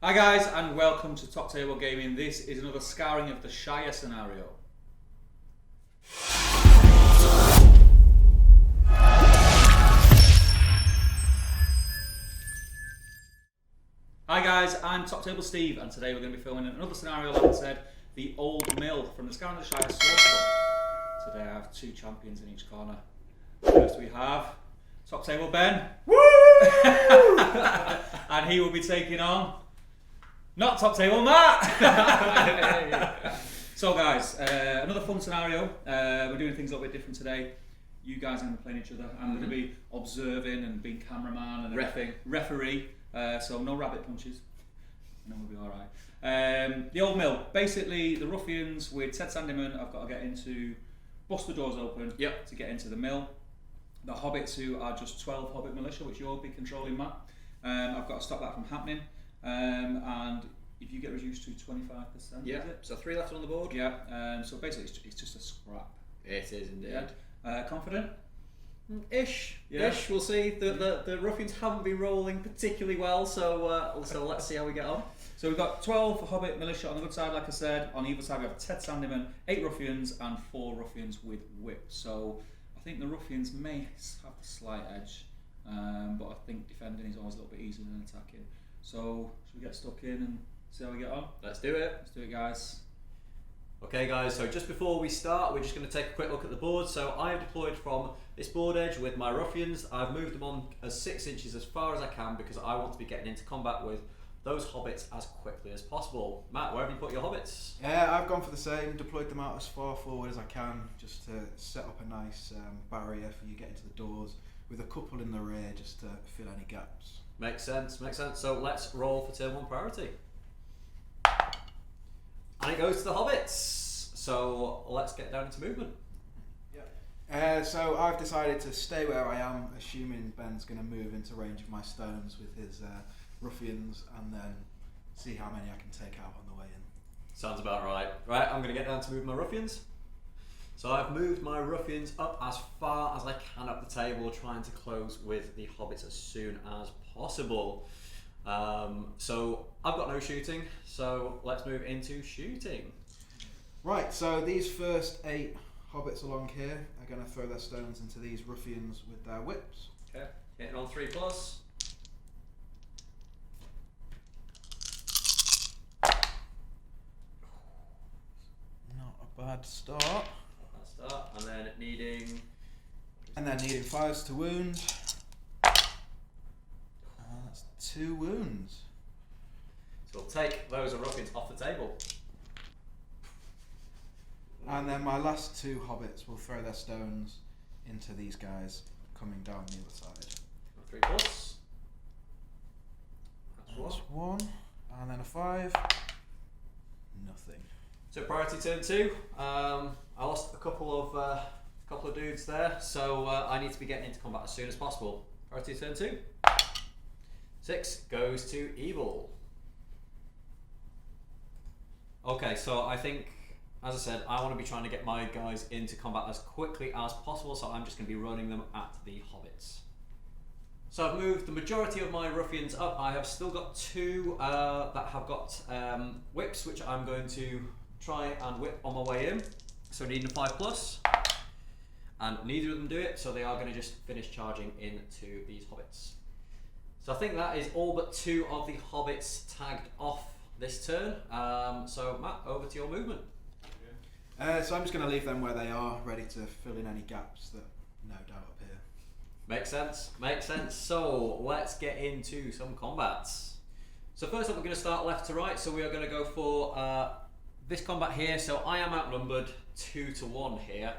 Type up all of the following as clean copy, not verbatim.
Hi guys, and welcome to Top Table Gaming. This is another Scouring of the Shire scenario. Hi guys, I'm Top Table Steve, and today we're going to be filming another scenario, like I said, the Old Mill from the Scouring of the Shire source. Today I have two champions in each corner. First we have Top Table Ben. Woo! And he will be taking on not Top Table Matt! So guys, another fun scenario. We're doing things a little bit different today. You guys are going to be playing each other. I'm going to be observing and being cameraman and referee. So no rabbit punches. And then we'll be alright. The Old Mill. Basically, the ruffians with Ted Sandyman have got to get into, bust the doors open to get into the mill. The hobbits, who are just 12 hobbit militia, which you'll be controlling, Matt. I've got to stop that from happening. And if you get reduced to 25%, is it? So 3 left on the board. Yeah, so basically it's just a scrap. It is indeed. Yeah. Confident? Ish. Yeah. Ish. We'll see. The ruffians haven't been rolling particularly well, so let's see how we get on. So we've got 12 hobbit militia on the good side, like I said. On either side we have Ted Sandyman, 8 ruffians and 4 ruffians with whips. So I think the ruffians may have a slight edge, but I think defending is always a little bit easier than attacking. So should we get stuck in and see how we get on? Let's do it. Let's do it, guys. Okay guys, so just before we start, we're just going to take a quick look at the board. So I have deployed from this board edge with my ruffians. I've moved them on as 6 inches as far as I can because I want to be getting into combat with those hobbits as quickly as possible. Matt, where have you put your hobbits? Yeah, I've gone for the same, deployed them out as far forward as I can, just to set up a nice barrier for you getting to the doors, with a couple in the rear just to fill any gaps. Makes sense. So let's roll for turn 1 priority. And it goes to the hobbits. So let's get down into movement. Yeah. So I've decided to stay where I am, assuming Ben's going to move into range of my stones with his ruffians, and then see how many I can take out on the way in. Sounds about right. Right, I'm going to get down to move my ruffians. So I've moved my ruffians up as far as I can up the table, trying to close with the hobbits as soon as possible. So I've got no shooting, so let's move into shooting. Right, so these first 8 hobbits along here are going to throw their stones into these ruffians with their whips. Okay, hitting on 3+. Not a bad start. And then needing... And then needing 5s to wound. That's 2 wounds. So we'll take those ruffians off the table. And then my last 2 hobbits will throw their stones into these guys coming down the other side. 3+. That's 1. And then a 5. Nothing. So priority turn 2. I lost a couple of dudes there, so I need to be getting into combat as soon as possible. Priority turn 2. 6 goes to evil. Okay, so I think, as I said, I want to be trying to get my guys into combat as quickly as possible, so I'm just going to be running them at the hobbits. So I've moved the majority of my ruffians up. I have still got 2 that have got whips, which I'm going to try and whip on my way in. So needing a 5+, and neither of them do it, so they are going to just finish charging into these hobbits. So I think that is all but 2 of the hobbits tagged off this turn. So Matt, over to your movement. So I'm just going to leave them where they are, ready to fill in any gaps that no doubt appear. Makes sense. So let's get into some combats. So first up, we're going to start left to right. So we are going to go for this combat here. So I am outnumbered 2 to 1 here.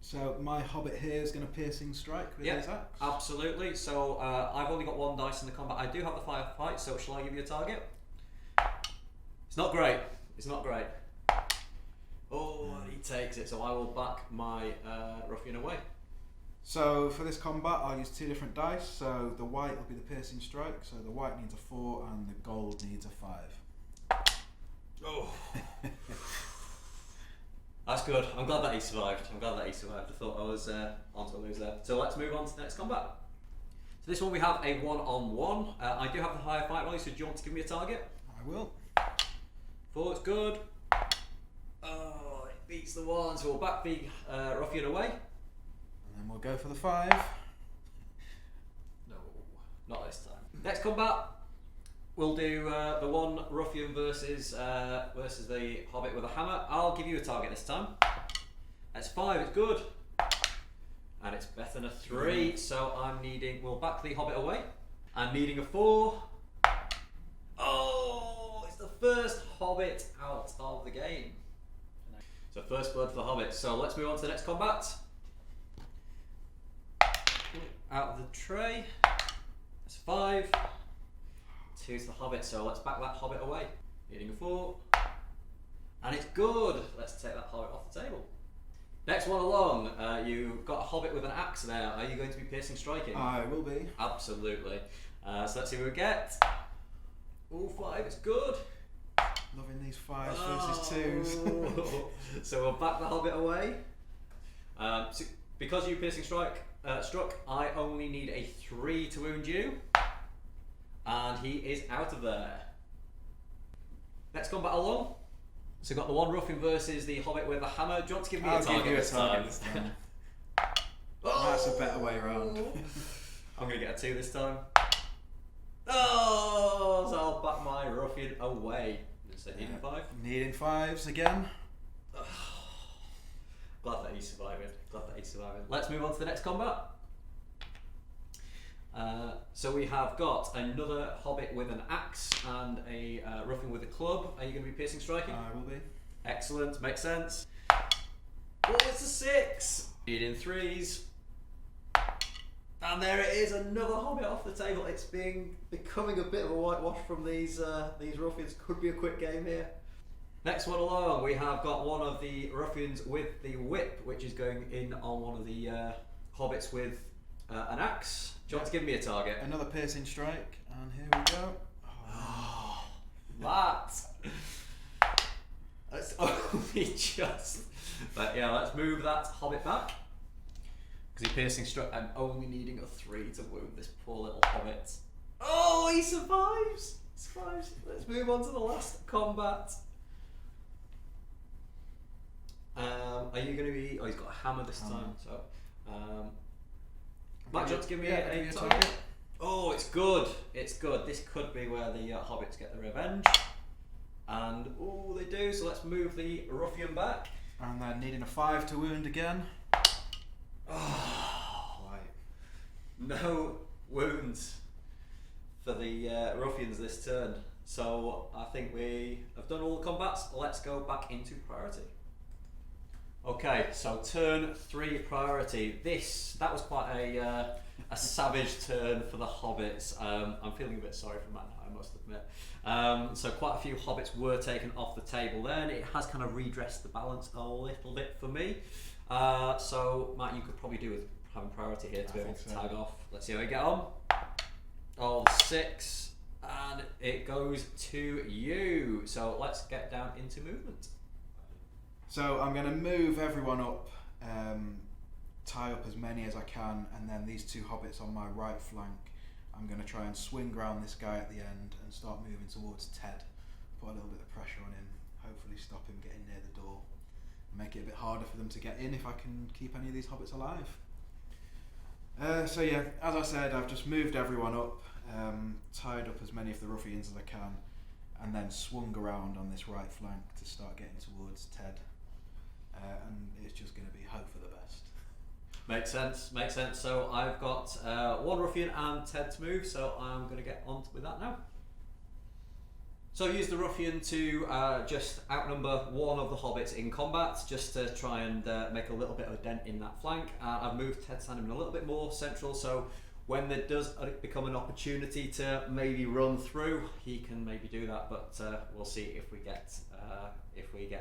So my hobbit here is going to piercing strike with his axe? Absolutely. So I've only got 1 dice in the combat. I do have the firefight, so shall I give you a target? It's not great. Oh, he takes it, so I will back my ruffian away. So for this combat, I'll use 2 different dice. So the white will be the piercing strike. So the white needs a 4 and the gold needs a 5. Oh. That's good. I'm glad that he survived. I thought I was on to lose there. So let's move on to the next combat. So this one we have a 1-on-1. I do have the higher fight value, so do you want to give me a target? I will. 4, it's good. Oh, it beats the 1, so we'll back the ruffian away. And then we'll go for the 5. No, not this time. Next combat, we'll do the 1 ruffian versus the hobbit with a hammer. I'll give you a target this time. That's 5, it's good. And it's better than a 3, so we'll back the hobbit away. I'm needing a 4. Oh, it's the first hobbit out of the game. So first blood for the hobbit. So let's move on to the next combat. Out of the tray. That's 5. 2 to the hobbit, so let's back that hobbit away. Needing a 4. And it's good. Let's take that hobbit off the table. Next one along, you've got a hobbit with an axe there. Are you going to be piercing striking? I will be. Absolutely. So let's see what we get. All 5, it's good. Loving these 5s versus 2s. So we'll back the hobbit away. So because you piercing struck, I only need a 3 to wound you. And he is out of there. Next combat along. So we've got the 1 ruffian versus the hobbit with a hammer. Do you want to give me a target? I'll give you a this target this time. That's a better way round. I'm going to get a 2 this time. Oh, so I'll back my ruffian away. So needing 5. Needing 5s again. Glad that he's surviving. Let's move on to the next combat. So we have got another hobbit with an axe and a ruffian with a club. Are you going to be piercing striking? I will be. Excellent, makes sense. Oh, it's a 6. Needing 3s. And there it is, another hobbit off the table. It's becoming a bit of a whitewash from these ruffians. Could be a quick game here. Next one along, we have got one of the ruffians with the whip, which is going in on one of the hobbits with an axe. Do you want to give me a target? Another piercing strike, and here we go. Oh, that's only just. But yeah, let's move that hobbit back. Because he piercing struck, I'm only needing a 3 to wound this poor little hobbit. Oh, he survives! Let's move on to the last combat. Are you going to be... Oh, he's got a hammer this time, so... Matt, do you want to give me a target? Oh, it's good. This could be where the hobbits get the revenge. And, oh, they do, so let's move the ruffian back. And then needing a 5 to wound again. Oh, no wounds for the ruffians this turn. So I think we have done all the combats. Let's go back into priority. Okay, so turn 3 priority. That was quite a savage turn for the hobbits. I'm feeling a bit sorry for Matt now, I must admit. So quite a few hobbits were taken off the table then. It has kind of redressed the balance a little bit for me. So Matt, you could probably do with having priority here to be able to tag off. Let's see how we get on. Oh, 6, and it goes to you. So let's get down into movement. So I'm going to move everyone up, tie up as many as I can, and then these 2 hobbits on my right flank, I'm going to try and swing round this guy at the end and start moving towards Ted. Put a little bit of pressure on him, hopefully stop him getting near the door. Make it a bit harder for them to get in if I can keep any of these hobbits alive. So yeah, as I said, I've just moved everyone up, tied up as many of the ruffians as I can, and then swung around on this right flank to start getting towards Ted. And it's just going to be hope for the best. Makes sense. So I've got 1 ruffian and Ted to move, so I'm going to get on with that now. So I've used the ruffian to just outnumber one of the hobbits in combat, just to try and make a little bit of a dent in that flank. I've moved Ted Sandham a little bit more central, so when there does become an opportunity to maybe run through, he can maybe do that, but we'll see if we get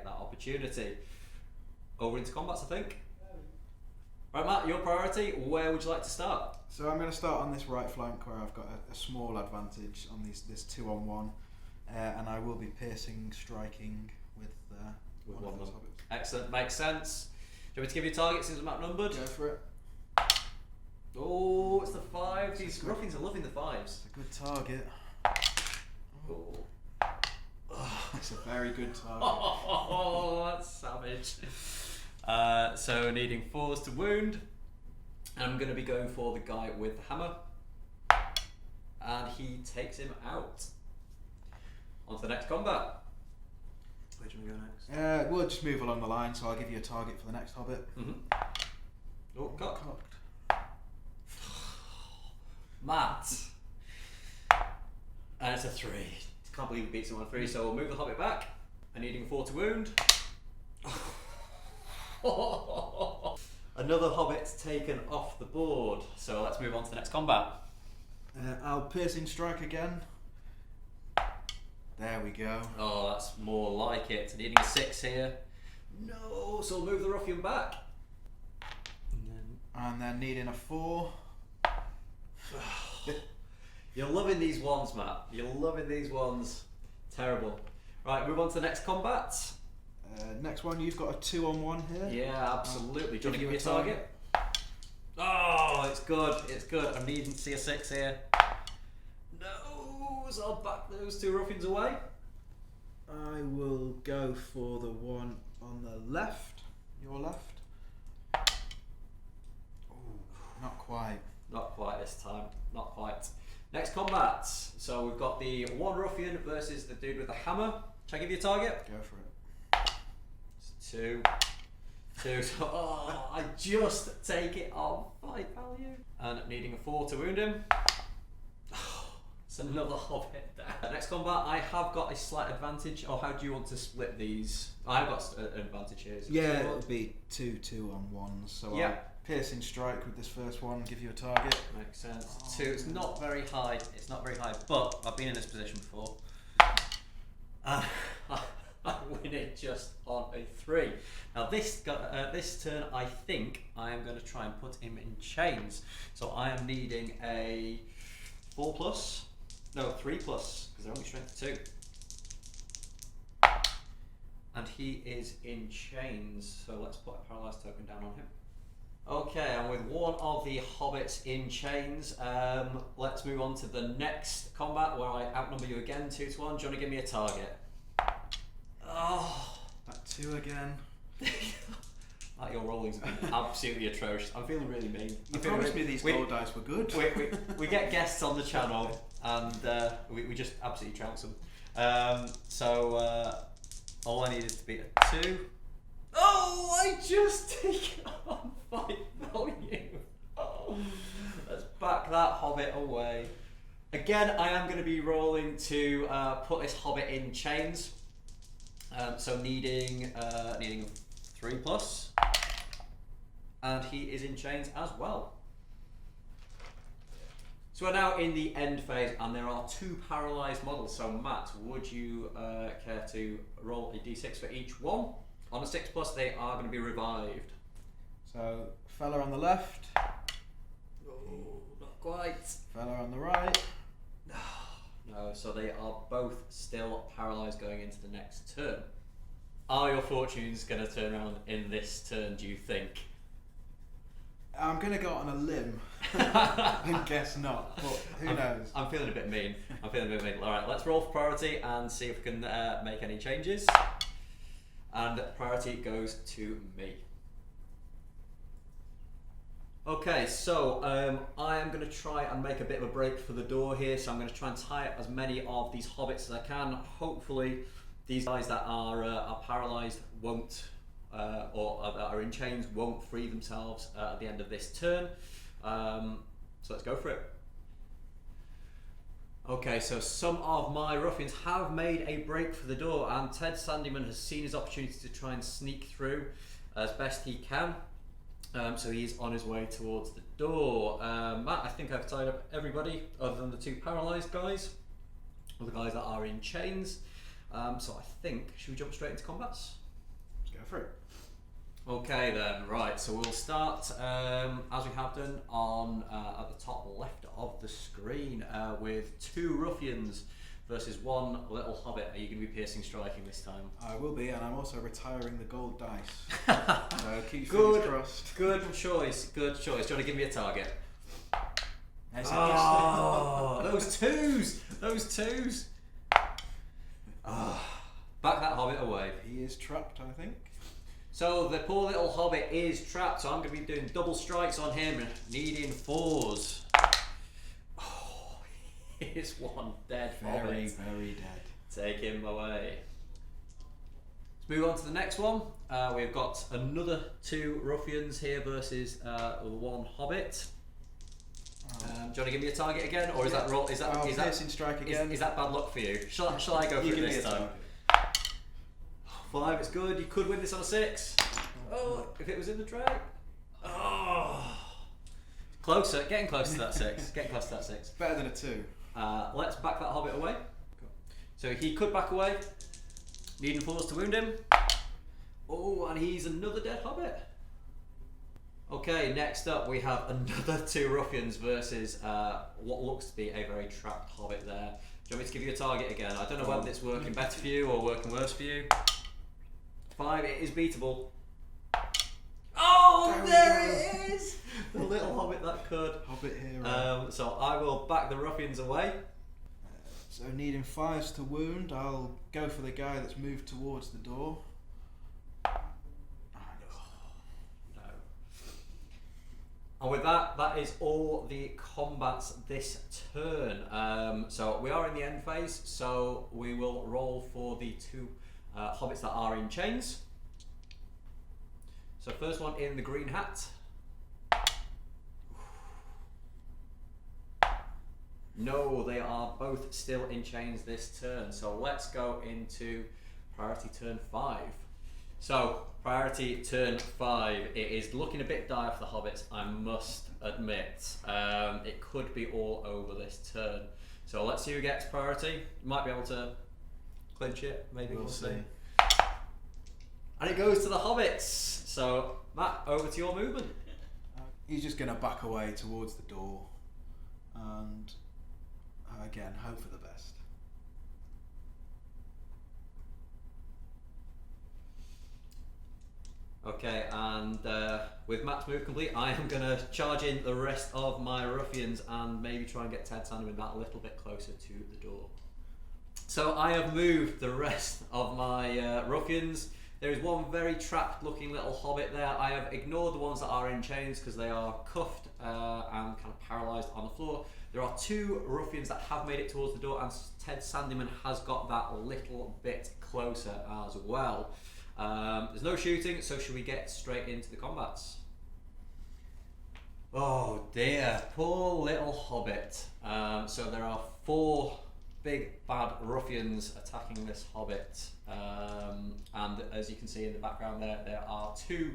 that opportunity. Over into combats, I think. Right, Matt, your priority, where would you like to start? So I'm going to start on this right flank where I've got a small advantage on this 2-on-1, and I will be piercing, striking with one of those hobbits. Excellent, makes sense. Do you want me to give you a target since I'm outnumbered? Go for it. Oh, it's the 5. These ruffians are loving the 5s. It's a good target. Oh. It's a very good target. Oh, that's savage. So needing 4s to wound. And I'm going to be going for the guy with the hammer. And he takes him out. On to the next combat. Where do we go next? We'll just move along the line, so I'll give you a target for the next hobbit. Oh, cocked. Cocked. Matt. And it's a 3. Can't believe he beats him on 3, so we'll move the hobbit back. And needing 4 to wound. Another hobbit taken off the board. So let's move on to the next combat. I'll piercing strike again. There we go. Oh, that's more like it. Needing a 6 here. No, so we'll move the ruffian back. And then needing a 4. You're loving these ones, Matt. You're loving these ones. Terrible. Right, move on to the next combat. Next one, you've got a 2-on-1 here. Yeah, absolutely. Do you want to give me a target? Oh, it's good. It's good. I'm needing to see a 6 here. No, so I'll back those 2 ruffians away. I will go for the one on the left. Your left. Oh, not quite. Not quite this time. Not quite. Next combat. So we've got the 1 ruffian versus the dude with the hammer. Shall I give you a target? Go for it. It's 2. 2. So, I just take it on fight value. And needing a 4 to wound him. It's another hobbit there. Next combat, I have got a slight advantage. Or how do you want to split these? I've got an advantage here. Yeah, it'll be 2 2-on-1s. So yeah. I'll piercing strike with this first one, give you a target. Makes sense. 2. It's not very high. It's not very high, but I've been in this position before. I win it just on a 3. Now this turn, I think I am going to try and put him in chains. So I am needing a 4+, no 3+, because they're only strength 2. And he is in chains. So let's put a paralyzed token down on him. Okay, and with one of the hobbits in chains, let's move on to the next combat where I outnumber you again 2-1. Do you want to give me a target? Oh, that 2 again. Your rolling's been absolutely atrocious. I'm feeling really mean. You promised me these gold dice were good. We get guests on the channel and we just absolutely trounce them. So all I needed to be a 2. Oh, I just take it on fight value. Oh, let's back that hobbit away. Again, I am going to be rolling to put this hobbit in chains. So needing a 3+, and he is in chains as well. So we're now in the end phase, and there are 2 paralysed models. So Matt, would you care to roll a d6 for each one? On a 6+, they are going to be revived. So fella on the left. Oh, not quite. Fella on the right. No, so they are both still paralysed going into the next turn. Are your fortunes going to turn around in this turn, do you think? I'm going to go on a limb and guess not, but who knows? I'm feeling a bit mean. Alright, let's roll for priority and see if we can make any changes. And priority goes to me. Okay, so I am going to try and make a bit of a break for the door here. So I'm going to try and tie up as many of these hobbits as I can. Hopefully, these guys that are paralysed won't, or that are in chains, won't free themselves at the end of this turn. So let's go for it. Okay, so some of my ruffians have made a break for the door, and Ted Sandyman has seen his opportunity to try and sneak through as best he can. So he's on his way towards the door. Matt, I think I've tied up everybody other than the 2 paralysed guys, or the guys that are in chains. So I think, should we jump straight into combats? Let's go for it. Okay then, right, so we'll start as we have done on at the top left of the screen with 2 ruffians versus 1 little hobbit. Are you going to be piercing striking this time? I will be, and I'm also retiring the gold dice. So keep your fingers crossed. Good choice, good choice. Do you want to give me a target? Oh, those twos! Those twos! Back that hobbit away. He is trapped, I think. So the poor little hobbit is trapped, so I'm going to be doing double strikes on him, needing 4s. Oh, here's one dead Very, hobbit. very dead. Take him away. Let's move on to the next one. We've got another 2 ruffians here versus 1 hobbit. Do you want to give me a target again, or is that roll? Is that piercing strike again? Is that bad luck for you? Shall I go for it this time? 5, it's good. You could win this on a 6. Oh, if it was in the tray. Oh, closer. Getting close to that 6. Getting close to that 6. Better than a 2. Let's back that hobbit away. So he could back away. Needing 4s to wound him. Oh, and he's another dead hobbit. Okay, next up we have another 2 ruffians versus what looks to be a very trapped hobbit there. Do you want me to give you a target again? I don't know whether it's working better for you or working worse for you. 5, it is beatable. Oh, there it is! The little hobbit that could. Hobbit hero. So I will back the ruffians away. So needing 5s to wound, I'll go for the guy that's moved towards the door. No. And with that, that is all the combats this turn. So we are in the end phase, so we will roll for the 2 hobbits that are in chains. So first one in the green hat. No, they are both still in chains this turn. So let's go into priority turn 5. So priority turn 5, it is looking a bit dire for the hobbits, I must admit. It could be all over this turn. So let's see who gets priority. You might be able to clinch it, maybe we'll see. And it goes to the hobbits. So Matt, over to your movement. He's just going to back away towards the door and again hope for the best. Okay, and with Matt's move complete, I am going to charge in the rest of my ruffians and maybe try and get Ted Sandeman that a little bit closer to the door. So I have moved the rest of my ruffians. There is one very trapped looking little hobbit there. I have ignored the ones that are in chains because they are cuffed and kind of paralysed on the floor. There are 2 ruffians that have made it towards the door, and Ted Sandeman has got that little bit closer as well. There's no shooting, so should we get straight into the combats? Oh dear, poor little hobbit. So there are 4 big bad ruffians attacking this hobbit, and as you can see in the background there are 2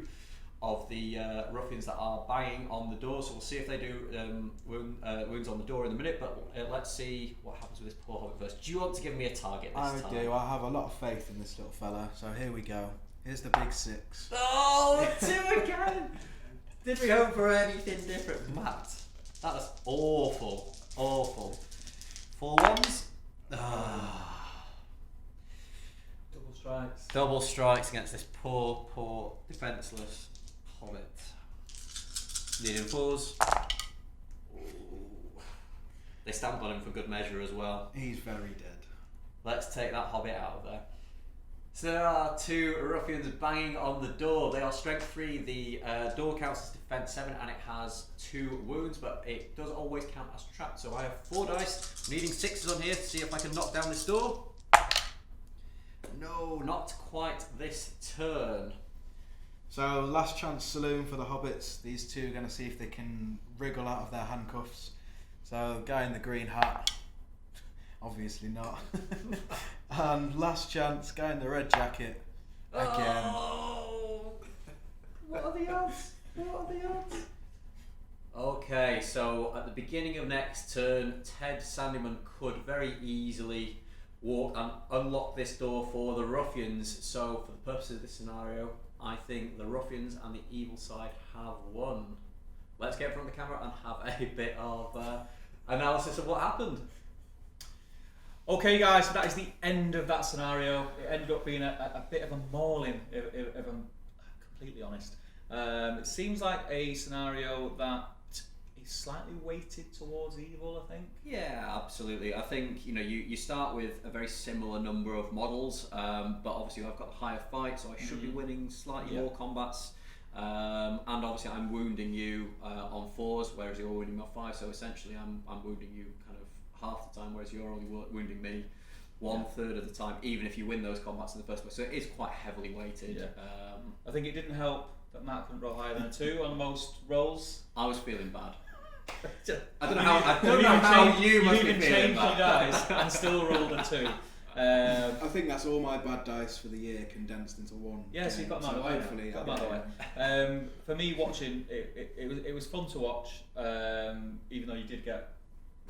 of the ruffians that are banging on the door, so we'll see if they do wounds on the door in a minute, but let's see what happens with this poor hobbit first. Do you want to give me a target this time? I do. I have a lot of faith in this little fella, so here we go. Here's the big 6. Oh, 2 again! Did we hope for anything different? Matt, that was awful, awful. 4 1s? Double strikes. Double strikes against this poor, poor, defenceless hobbit. Needing 4s. Ooh. They stamped on him for good measure as well. He's very dead. Let's take that hobbit out of there. So there are 2 ruffians banging on the door. They are strength 3. The door counts as defense 7 and it has 2 wounds, but it does always count as trapped. So I have 4 dice, needing 6s on here to see if I can knock down this door. No, not quite this turn. So last chance saloon for the hobbits. These 2 are going to see if they can wriggle out of their handcuffs. So guy in the green hat, obviously not. And last chance, guy in the red jacket, again. Oh, what are the odds? What are the odds? Okay, so at the beginning of next turn, Ted Sandeman could very easily walk and unlock this door for the ruffians. So for the purposes of this scenario, I think the ruffians and the evil side have won. Let's get in front of the camera and have a bit of analysis of what happened. Okay guys, so that is the end of that scenario. It ended up being a bit of a mauling, if I'm completely honest. It seems like a scenario that is slightly weighted towards evil, I think. Yeah, absolutely. I think you start with a very similar number of models, but obviously I've got a higher fight, so I should be winning slightly more combats. And obviously I'm wounding you on 4s, whereas you're wounding me on 5. So essentially I'm wounding you kind of half the time, whereas you're only wounding me 1/3 of the time, even if you win those combats in the first place. So it is quite heavily weighted. Yeah. I think it didn't help that Matt couldn't roll higher than a 2 on most rolls. I was feeling bad. I don't know how you must be even feeling changed your bad. dice and still rolled a 2. I think that's all my bad dice for the year condensed into one. Yeah, so you got them out of the way. Hopefully, Got them out of the way. For me, watching it was fun to watch, even though you did get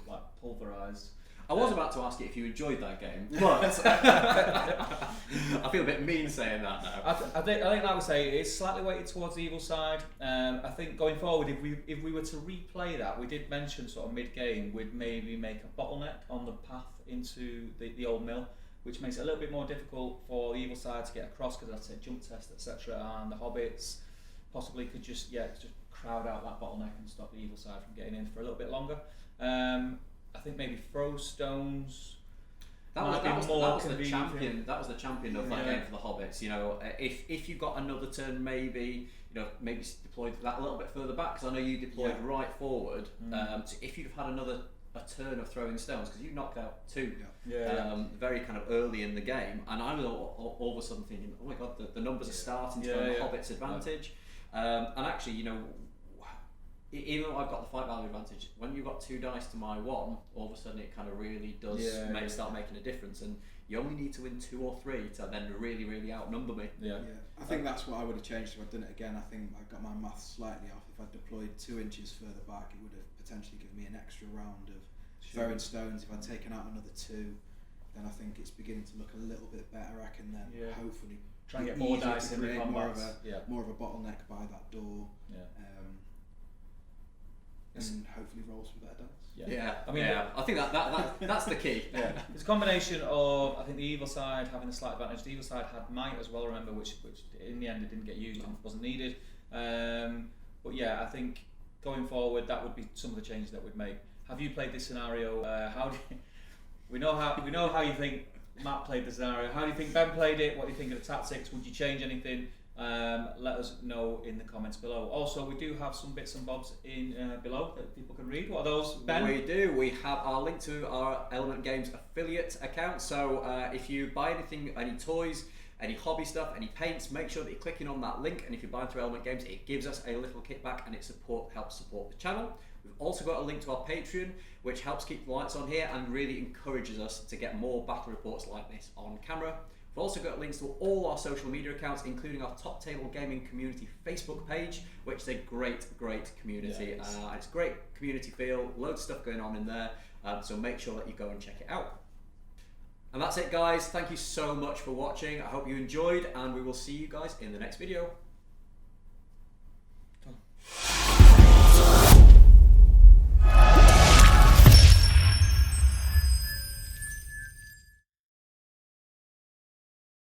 like pulverised. I was about to ask you if you enjoyed that game, but I feel a bit mean saying that now. I think like I would say it's slightly weighted towards the evil side. I think going forward, if we were to replay that, we did mention sort of mid game, we'd maybe make a bottleneck on the path into the old mill, which makes it a little bit more difficult for the evil side to get across because that's a jump test, etc. And the hobbits possibly could just crowd out that bottleneck and stop the evil side from getting in for a little bit longer. I think maybe throw stones. That was the champion of that game for the hobbits. If you got another turn, maybe deployed that a little bit further back, because I know you deployed right forward. So if you'd have had a turn of throwing stones, because you knocked out 2 very kind of early in the game, and I was all of a sudden thinking, oh my god, the numbers are starting to go in the hobbits' advantage. And actually, even though I've got the fight value advantage, when you've got 2 dice to my 1, all of a sudden it kind of really does start making a difference, and you only need to win 2 or 3 to then really, really outnumber me. I think that's what I would have changed if I'd done it again. I think I got my maths slightly off. If I'd deployed 2 inches further back, it would have potentially given me an extra round of throwing stones. If I'd taken out another 2, then I think it's beginning to look a little bit better. I can then hopefully try and get more dice in the more combats. of a bottleneck by that door. And hopefully rolls for better dice. I think that's the key. It's a combination of, I think, the evil side having a slight advantage. The evil side had might as well, remember, which in the end it didn't get used and wasn't needed. But I think going forward that would be some of the changes that we'd make. Have you played this scenario? We know how you think Matt played the scenario. How do you think Ben played it? What do you think of the tactics? Would you change anything? Let us know in the comments below. Also, we do have some bits and bobs in below that people can read. What are those, Ben? We do. We have our link to our Element Games affiliate account. So if you buy anything, any toys, any hobby stuff, any paints, make sure that you're clicking on that link. And if you're buying through Element Games, it gives us a little kickback and it helps support the channel. We've also got a link to our Patreon, which helps keep the lights on here and really encourages us to get more battle reports like this on camera. We've also got links to all our social media accounts, including our Top Table Gaming Community Facebook page, which is a great community. It's great community feel, loads of stuff going on in there, so make sure that you go and check it out. And that's it, guys. Thank you so much for watching. I hope you enjoyed, and we will see you guys in the next video.